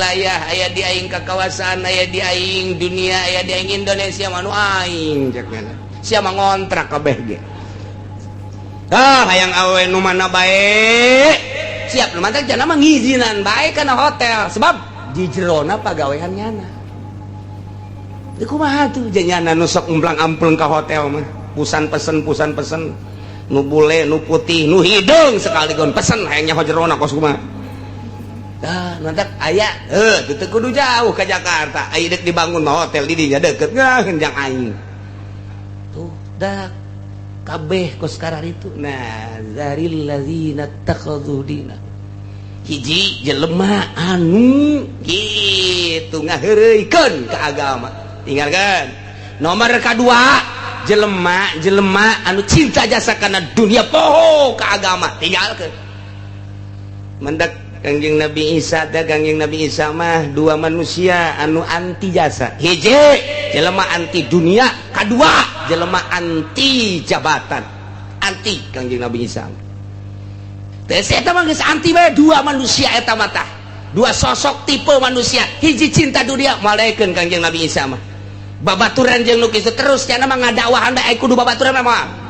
wilayah, aya di aing kekawasan, aya di aing dunia, aya di aing Indonesia manu aing cek kana. Sia mah ngontrak kabeh ge. Hayang awe nu mana bae. Siap nu mantap cenah mah ngizinan bae kana hotel sebab di jerona pagawean nyana. Teu kumaha tuh janyana nu sok umplang-ampleung ka hotel mah. Pusan pesen nu bule, nu putih, nu hidung sekaligus pesen hayang nyaho jerona kos kumaha. Nanti aya teu kudu jauh ke Jakarta. Aya dek dibangun mah hotel di dinya deukeut ngeunjang aing. Tuh dak kabeh kos karar itu. Nah, zaril ladzina takhadhu dina. Hiji jelema anu gitu ngaheureuykeun ka agama. Tinggalkan. Nomor kedua, jelema anu cinta jasa kana dunia poho ka agama. Tinggalkan. Mendak Kangjeng Nabi Isa Kangjeng Nabi Isa mah dua manusia anu anti jasa. Hiji jelema anti dunia, kedua jelema anti jabatan. Anti Kangjeng Nabi Isa. Tes eta mah geus anti bae dua manusia eta mah tah. Dua sosok tipe manusia. Hiji cinta dunia malaikeun Kangjeng Nabi Isa mah. Babaturan jeung nu kitu terus cenah mah ngadakwahan bae kudu babaturan mah.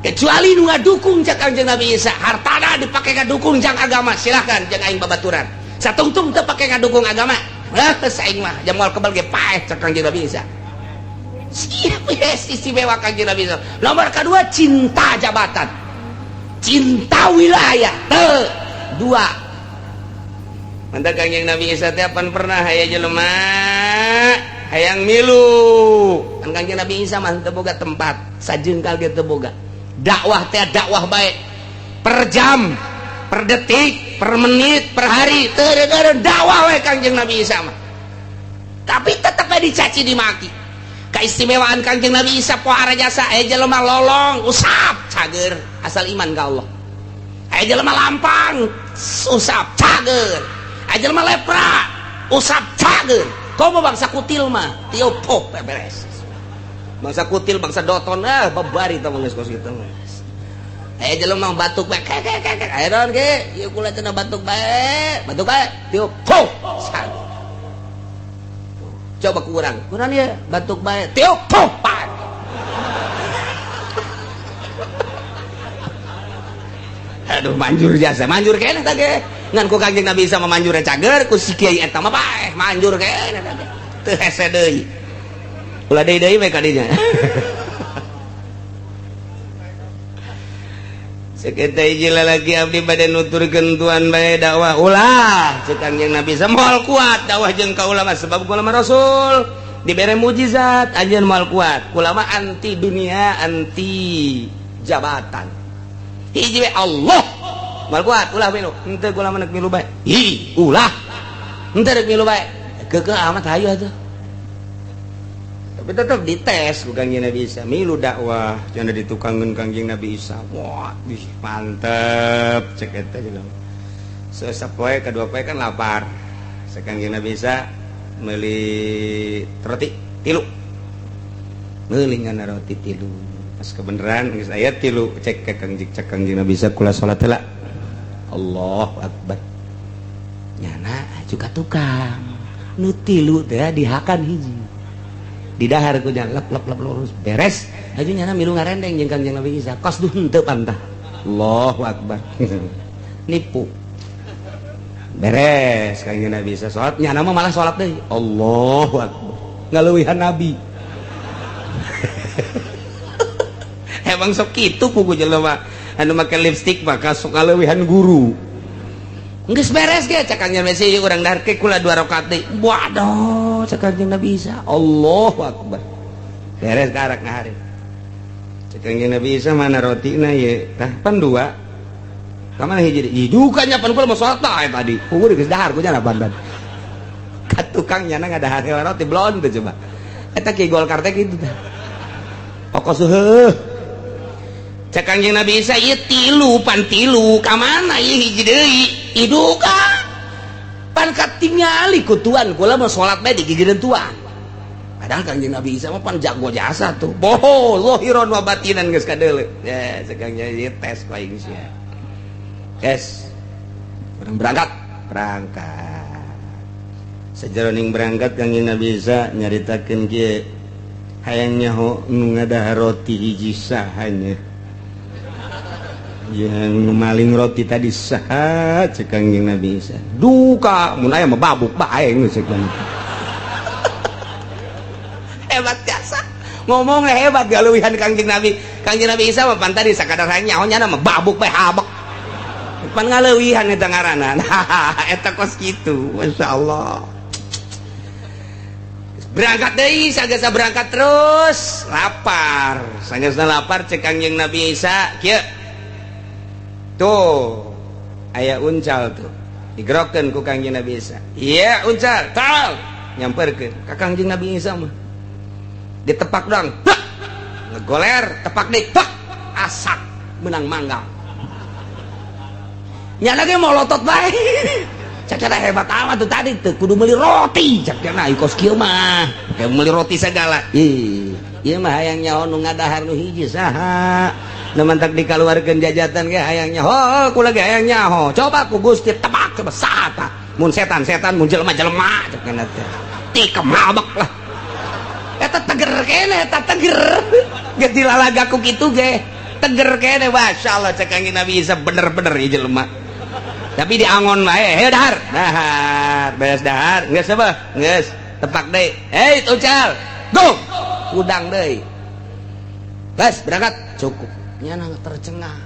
Kecuali nu ngadukung cak Kangjeng Nabi Isa, hartana dipake ngadukung jang agama, silahkan jang aing babaturan. Satungtung teu pake ngadukung agama, saing mah jam moal kebal ge paeh cak Kangjeng Nabi Isa. Siap yes istimewa Kangjeng Nabi Isa. Nomor kedua cinta jabatan, cinta wilayah. Dua. Mantap Kangjeng Nabi Isa teh pan pernah aya jelema hayang milu. Kan Kangjeng Nabi Isa mah teu boga tempat, sajeungkal ge teu boga. Dakwah teh dakwah baik per jam, per detik, per menit, per hari dakwah we Kangjeng Nabi Isa mah. Tapi tetep dicaci dimaki. Keistimewaan Kangjeng Nabi Isa pohara jasa aya jelema lolong usap cager asal iman ka Allah. Aya jelema lampang usap cager. Aya jelema lepra usap cager. Komo bangsa kutil mah tiup pop beres. Bangsa kutil, bangsa doton, babari tau geus kos kitu geus. Aya jelema batuk bae, aya naon ge? Ieu kula cenah batuk bae, tiup, poh. Coba kurang ya, batuk bae, tiup, poh. Aduh, manjur jasa, manjur kene tah ge. Ngan ku Kangjeng Nabi Isa manjur cager, ku si kiai eta mah bae, manjur kene tah ge. Teu hese deui. Ulah deui we kadinya. Saketa hiji lalaki abdi bade nuturkeun tuan bae dakwah ulah cek Kangjeng Nabi moal kuat dakwah jeung ka ulama sebab ulama Rasul dibere mujizat anjeun moal kuat. Ulama anti dunia, anti jabatan. Hiji we Allah moal kuat ulah milu. Henteu ulama neuk milu bae. Ulah. Henteu rek milu bae. Keukeuh amat hayu atuh. Tapi tetap dites ku Kangjeng Nabi Isa milu dakwah cenah ditukangkeun Kangjeng Nabi Isa. Wah, mantep cek eta juga. Sapoe kadua poe kan lapar. Kangjeng Nabi Isa meuli roti 3. Meuli ngana roti 3. Pas kebenaran geus aya 3 cek Kangjeng Nabi Isa kula salat heula. Allahu Akbar. Nyana juga tukang. Nu 3 teh dihakan hiji. Di dahar ku jangan lep lurus beres aja nyana milu ngarendeng jeung Kangjeng Nabi Isa kos duh henteu pantah. Allahu Akbar. Nipu beres Kangjeng Nabi Isa salat nyana mah malah salat deui. Allahu Akbar ngaleuwihan Nabi. Emang sok kitu pugu jelema anu make lipstik maka sok ngaleuwihan guru. Geus beres ge cak Kangjeng Nabi Isa urang dahar ke kula 2 rakaat deui. Waduh cak Kangjeng Nabi Isa. Allahu Akbar. Beres karak ngahari. Cak Kangjeng Nabi Isa mana rotina ye? Tah pan 2. Ka mana hiji? Duka nya pan kula mau salat tadi. Puguh geus dahar ku nya bandan. Ka tukang nya ngadahar roti blon teh coba. Eta ki Golkar teh kitu tah. Pokos heuh. Cak Kangjeng Nabi Isa ieu 3 pan 3 ka mana ieu hiji deui? Iduka pan katingali ku tuan kula mah salat bae digigireun tuan. Padahal Kangjeng Nabi Isa mah pan jago jasa tuh. Boho zahiran wa batinan geus kadeuleu. Ya sekarang jadi tes ku aing sia. Guys. Urang berangkat. sajeroning berangkat Kangjeng Nabi Isa nyaritakeun kieu hayang nyaho nu ngadahar roti hiji sahanya yang maling roti tadi saha cek Kangjeng Nabi Isa duka mun aya mah babuk bae cek hebat biasa ngomong hebat galuihan Kangjeng Nabi Isa mah pan tadi sakadar hayang nyaho nya mah babuk bae habak pan ngaleuwihan eta ngaranna eta kos kitu masyaallah berangkat deui sagasa berangkat terus lapar sageusna lapar cek Kangjeng Nabi Isa kieu tuh aya uncal tuh digerokeun ku Kangjeng Nabi Isa iya uncal tol nyamperkeun ka Kangjeng Nabi Isa mah ditepak dong ngegoler tepak deui asak menang manggal nya lagi mau lotot bae cakana hebat amat tuh tadi tuh kudu meuli roti cakana ieu kos kieu mah kayak meuli roti segala ieu mah hayang nyaho nu ngadahar nu hiji saha nu mantak dikaluarkeun jajatan ge hayang nyaho kula ge hayang nyaho coba ku Gusti tebak coba saha tah mun setan-setan mun jelema-jelema cakana teh ti kemabek lah eta teger kene eta teger ge dilalagaku kitu ge teger kene masyaallah cek Kangjeng Nabi Isa bener-bener ieu jelema tapi diangon wae he dahar beres dahar geus apa geus tepak deui hei ucal go udang deui bas berangkat cukup nya nang tercengah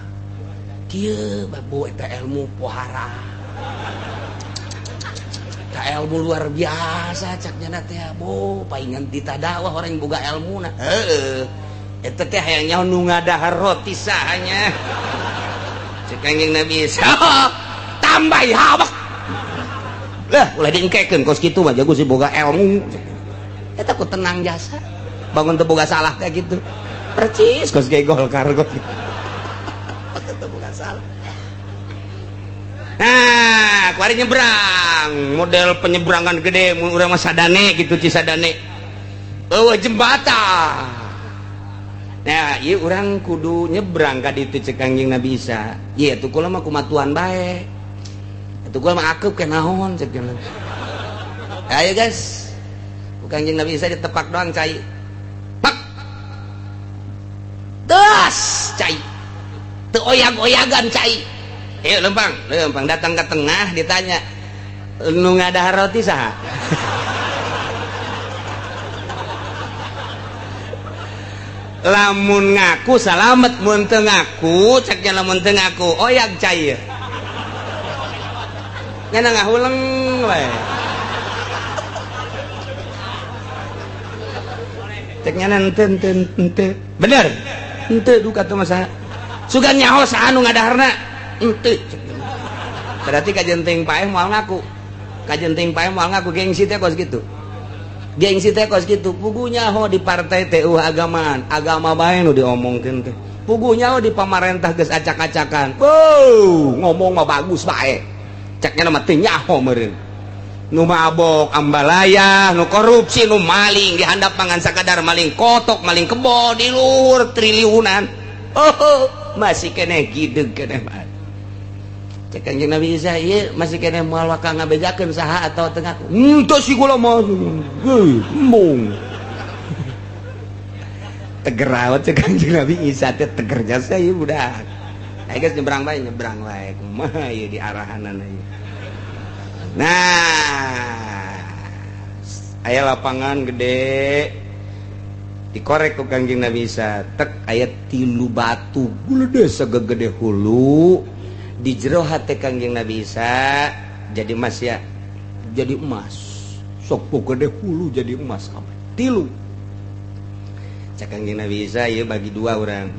kieu babu eta ilmu pohara ta ilmu luar biasa cak nya teh bo paingan ditadawah orang boga ilmuna heueuh eta teh hayang nyaho nu ngadahar roti sahanya cek Kangjeng Nabi Isa tambai habak lah ulah diengkekeun kos kitu mah jago si boga ilmu eta ku tenang jasa bangun teu boga salah kayak gitu percis kos ge Golkar kok teu boga salah nah kuari nyebrang model penyeberangan gede mun urang mah sadane gitu Cisadane eueuh jembatan nah ieu urang kudu nyebrang ka ditu cek Kangjeng Nabi Isa ieu atuh kula mah kumatuan bae atuh kula mah akeup ke naon cek ayo guys ku Kangjeng Nabi Isa ditepak doang cai pak das cai teu oyag-oyagan cai lempang datang ke tengah ditanya nu ngadahar roti saha lamun ngaku salamet mun teu ngaku ceknya lamun teu ngaku oyag cair nya ngahuleng we ceknya henteu bener henteu duka teu masa sugan nyaho saha nu ngadaharna henteu berarti kajenting paeh moal ngaku gengsi teh kos gitu gengsi teh kos gitu pugu nyaho di partai TU agamaan agama bae nu diomongkeun teh pugu nyaho di pamarentah geus acak-acakan ngomong mah bagus bae ceknya mah teu nyaho meureun nu mabok ambalaya nu korupsi nu maling di handap pangan sakadar maling kotok maling kebo di luhur triliunan masih kene gideg kene mah cek Kangjeng Nabi Isa ieu masih kene moal waka ngabejakeun saha atau teu ngaku henteu si kula mah embung teger awet cek Kangjeng Nabi Isa teh teger jasa ieu budak ayo geus nyebrang wae kumaha ieu di arahanan ieu nah aya lapangan gede dikorek ku Kangjeng Nabi Isa tek aya 3 batu gede segede hulu di jero hate Kangjeng Nabi Isa jadi emas ya jadi emas sok gede hulu jadi emas kabeh 3 cak Kangjeng Nabi Isa ieu bagi 2 urang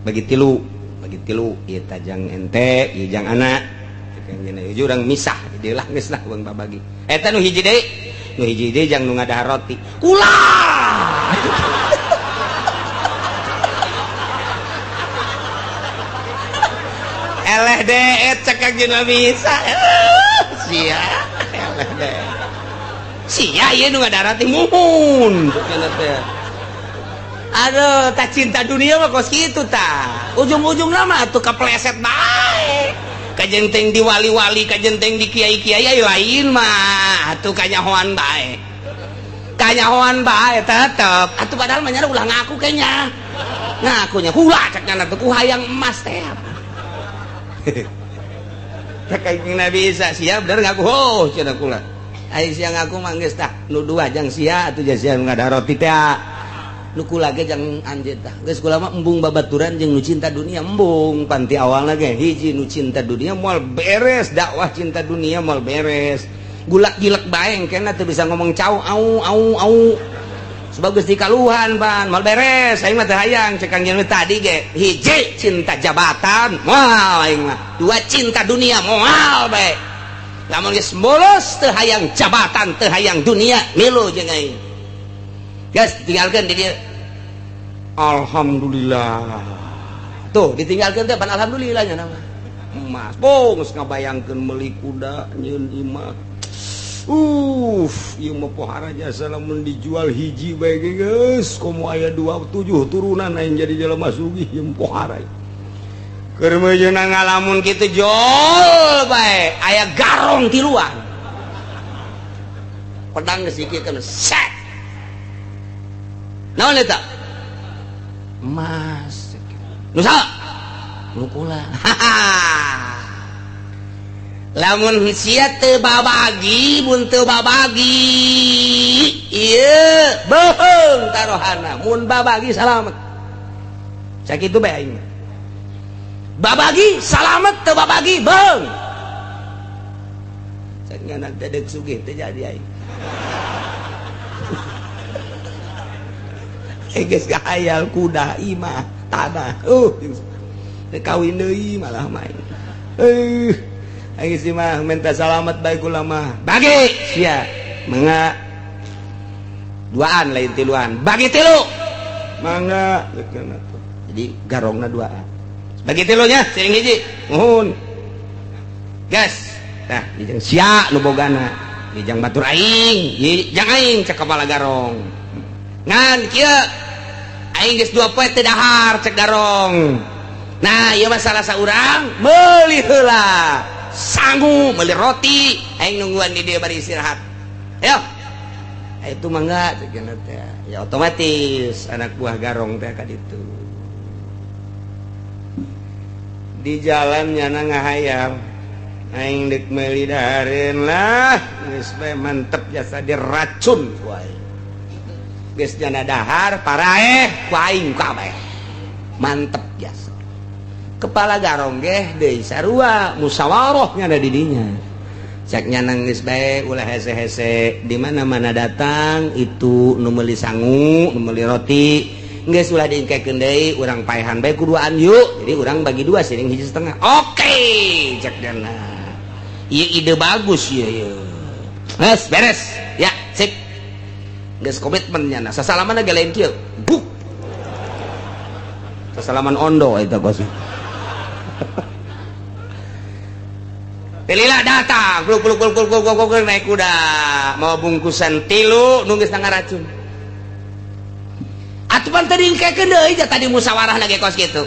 bagi 3 ieu tajang ente ieu jang anak cak Kangjeng Nabi urang misah jadi lah geus lah bang babagi eta nu hiji deui jang nu ngadahar roti ulah eleh deet cek Kangjeng Nabi Isa sia eleh deet sia ieu nu ngadahar roti muhun aduh tak cinta dunia mah kos kitu tah ujung-ujungna mah atuh kapleset bae ka kajenteng di wali-wali kajenteng di kiai-kiai lain mah atuh kanyahoan bae tetep atuh padahal mah nyana ulah ngaku kayaknya ngakunya hula cak nyana tuh ku hayang emas teh kayak Nabi Isa siap bener ngaku oh cenah kula ai sia ngaku mah geus tah nu dua jang sia atuh jeung sia ngadaroti teh nu kula ge jang anjeun tah geus kula mah embung babaturan jeung nu cinta dunia embung panti awalna ge hiji nu cinta dunia moal beres dakwah cinta dunia moal beres gulak-gilek bae kena teu bisa ngomong cau au sebab geus dikaluhan pan moal beres aing mah teu hayang cek Kang Jalmi tadi ge hiji cinta jabatan moal aing mah dua cinta dunia moal bae lamun geus bolos teu hayang jabatan teu hayang dunia milu jeung aing guys tinggalkan di dia alhamdulillah tuh ditinggalkan teh pan alhamdulillahnya nama emas geus ngabayangkeun meuli kuda nyieun imah ieu mah pohara jasa lamun dijual hiji bae geus komo aya 27 turunan aing jadi jelema sugih ieu pohara keur meujeuh ngalamun kitu jol bae aya garong tiluan pedang geus dikikeun set naon eta emas nusa nu kula lamun sia teu babagi mun teu babagi ieu beung tarohana mun babagi salamet sakitu bae aing babagi salamet teu babagi beung saengana dedeg sugih teh jadi aing geus gahayal kuda imah tanah kawin deui malah main aing si mah minta salamet bae kula mah bagi sia mangga duaan lain tiluan bagi tilu mangga jadi garongna duaan bagi tilunya sering hiji nuhun gas tah dijang sia nu bogana dijang batur aing dijang aing cek kepala garong ngan kieu aing geus 2 poe teu dahar cek garong nah ieu mah salah saurang meuli heula sangu meuli roti aing nungguan di dieu bari istirahat ayo itu mangga cekeuna teh ya otomatis anak buah garong teh ka ditu di jalan nyana ngahayal aing deuk meuli dahareun lah geus bae mantep jasa diracun ku aing geus jana dahar paraeh ku aing kabeh mantep jasa kepala garong ge deui sarua musyawarah nya ada di dinya cek nya geus bae ulah hese-hese di mana-mana datang itu nu meuli sangu nu meuli roti geus ulah diengkekeun deui urang paehan bae kuduaan yuk jadi urang bagi 2 siring hiji setengah oke cek dana ieu ide bagus ieu geus beres ya sip geus komitmennya nah sasalaman ge lain kieu buk sasalaman ondo eta bos Pilihlah datang kuluk naik kuda mau bungkusan tilu nunggu setengah racun atupan tadi ngkekeun deui tadi musyawarah lagi kos gitu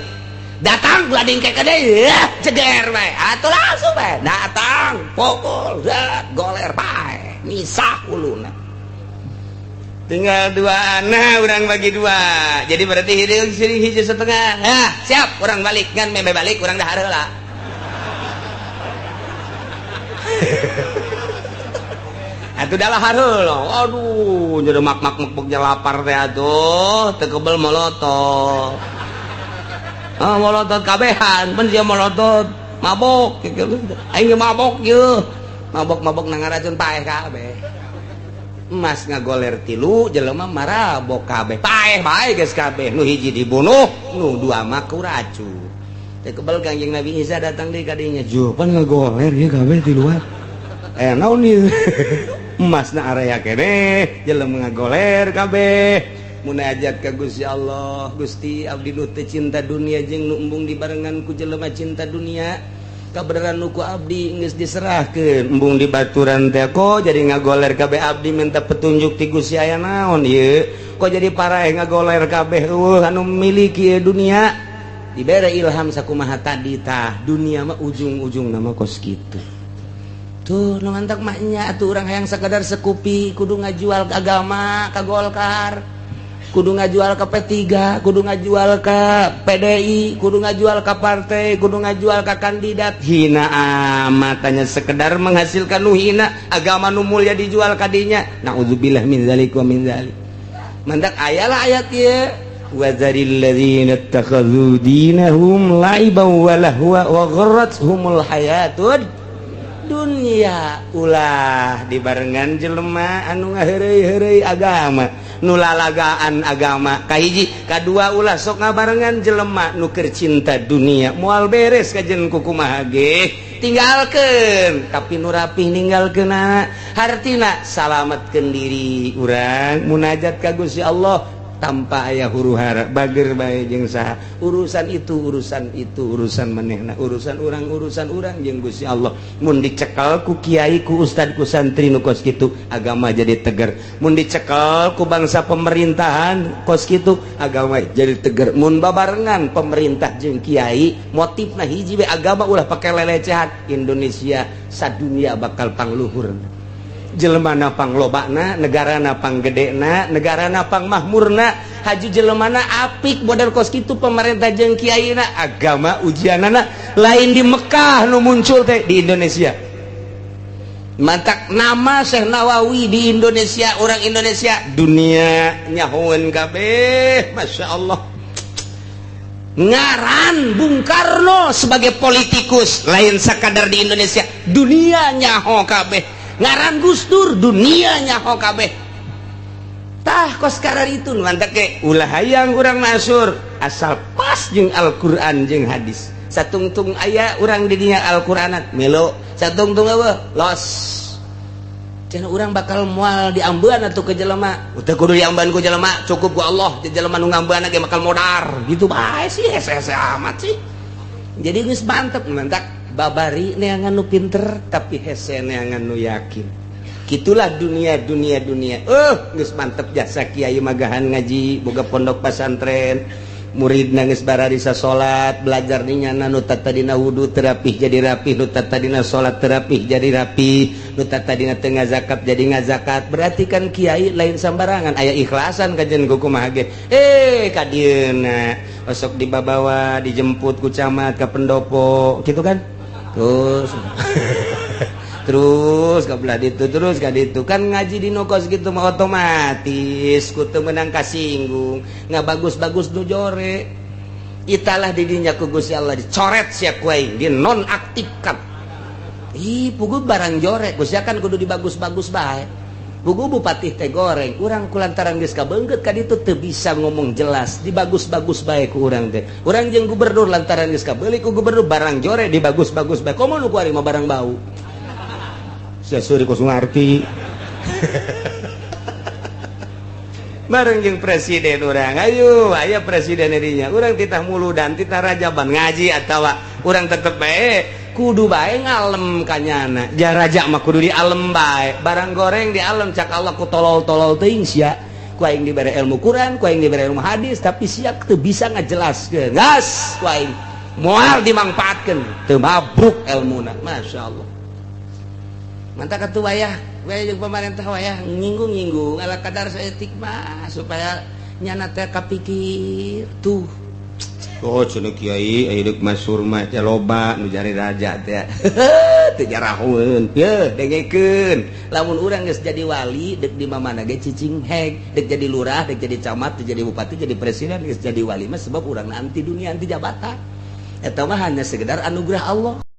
datang gula dingkekeun deui ceger bae atuh langsung bae datang pukul goler bae misah uluna tinggal 2 anak orang bagi 2 jadi berarti hiji setengah nah siap orang balik kan meme balik orang dahar heula atuh dah lahar heula aduh jadi mak lapar teh atuh teu kebel molotot molotot kabehan pan sia molotot mabok aing mabok ye mabok nang racun paeh kabeh emas ngagoler tilu jelema marabok kabeh paeh bae geus kabeh nu hiji dibunuh nu 2 mah ku racun teh kebal Kangjeng Nabi Isa datang deui ka dinya jupan ngagoler ieu kabeh tiluan naon ieu emasna area keneh jelema ngagoler kabeh munajat ka Gusti Allah Gusti abdi nu teu cinta dunia jeung nu embung dibarengan ku jelema cinta dunia kabeneran nuku abdi geus diserahkeun embung di baturan teh kok jadi ngagoler kabeh abdi minta petunjuk ti Gusti aya naon ieu kok jadi paraeh ngagoler kabeh anu miliki dunia dibere ilham sakumaha tadi tah dunia mah ujung-ujung nama kos gitu tuh nu mantak mahnya atuh urang hayang sakadar sekupi kudu ngajual agama ka Golkar, kudu ngajual ke P3, kudu ngajual ke PDI, kudu ngajual ke partai, kudu ngajual ke kandidat. Hina amat, hanya sekedar menghasilkan nu hina, agama nu mulia dijual kadinya. Nauzubillah min dzalik wa min dzalik. Mantak ayalah ayat ieu. Wa dzaril ladzina ittakhadhu dinahum la'iban wa lahwa wa gharratuhumul hayatud dunya. Ulah dibarengan jelema anu ngaheureuy-heureuy agama, nu lalagaan agama. Kahiji, kadua ulah sok ngabarengan jelema nu keur cinta dunia. Moal beres kajen kukumaha ge tinggalkeun, tapi nu rapih ninggalkeunna. Hartina salametkeun diri urang munajat ka Gusti Allah tanpa aya huru-hara bager bae jeung saha urusan urusan manehna urusan urang jeung Gusti Allah. Mun dicekel ku kiai ku ustad ku santri nu kos kitu agama jadi tegar, mun dicekel ku bangsa pemerintahan kos kitu agama jadi tegar. Mun babarengan pemerintah jeung kiai motifna hiji we agama ulah pake lelecehan, Indonesia sadunia bakal pangluhur. Jelemana panglobana, negarana panggedena, negarana pangmahmurna, haji jelemana apik model kos kitu pemerintah jeung kiaina, agama ujianana lain di Mekah nu muncul teh di Indonesia. Mantak nama Syekh Nawawi di Indonesia, orang Indonesia dunia nyahoeun kabeh, Masya Allah. Ngaran Bung Karno sebagai politikus lain sakadar di Indonesia, dunia nyaho kabeh. Ngaran Gus Dur dunia nyaho kabeh. Tah kos karar itu mantak ke ulah hayang urang masyhur asal pas jeung Al-Qur'an jeung hadis. Satungtung aya urang di dinya Al-Qur'anat melo, satungtung eueuh los. Cenah urang bakal moal diambeun atuh ke jelema. Teu kudu diambeun ku jelema, cukup ku Allah. Jelema nu ngambeun ge bakal modar. Gitu bae sih hese-hese amat sih. Jadi geus mantep mantak babari neangan nu pinter tapi hese neangan nu yakin. Gitulah dunia. Geus mantep jasa kiai magahan ngaji boga pondok pesantren, muridna geus bararisa salat, belajar dinyana nu tatadina wudu terapih jadi rapih, nu tatadina salat terapih jadi rapih, nu tatadina teu ngazakat jadi ngazakat. Berarti kan kiai lain sambarangan, aya ikhlasan kajen kumaha ge. Kadieuna osok dibawa dijemput ku camat ka pendopo gitu kan. Terus kabelah ditu terus ka ditu kan ngaji di nokos gitu mah otomatis kudu menang kasinggung nggak bagus-bagus nu jore italah didinya ku Gusti Allah dicoret sia kuaing di nonaktifkan. Puguh barang jore Gusti kan kudu dibagus-bagus bae. Puguh bupati teh goreng urang kulantaran geus kabeungkeut ka ditu teu bisa ngomong jelas dibagus-bagus bae ku urang teh. Urang jeung gubernur lantaran geus kabeuli ku gubernur barang jore dibagus-bagus bae. Komo nu kuari mah barang bau. Sia suri ku ngarti. Bareng jeung presiden urang. Ayo aya presiden dinya. Urang titah muludan titah rajaban ngaji atawa urang tetep bae kudu bae ngalem kanyana. Jah raja mah kudu di alem bae. Barang goreng di alem cak Allah ku tolol-tolol teuing sia. Ku aing dibere ilmu Quran, ku aing dibere ilmu hadis, tapi sia teu bisa ngajelaskeun. Gas ku aing moal dimangpaatkeun. Teu mabruk ilmuna. Masyaallah. Mantap atuh wayah jeung pemerintah wayah nyinggung-nyinggung ala kadar saeutik mah supaya nyana teh kapikir tuh. Oh cenah kiai aya deuk masyhur mah teh loba nu jari raja teh. Teu jaraheun, yeuh dengekeun. Lamun urang geus jadi wali deuk di mamana ge cicing heg, deuk jadi lurah, deuk jadi camat, deuk jadi bupati, jadi presiden, geus jadi wali mah sebab urang anti dunia, anti jabatan. Eta mah hanya sekedar anugerah Allah.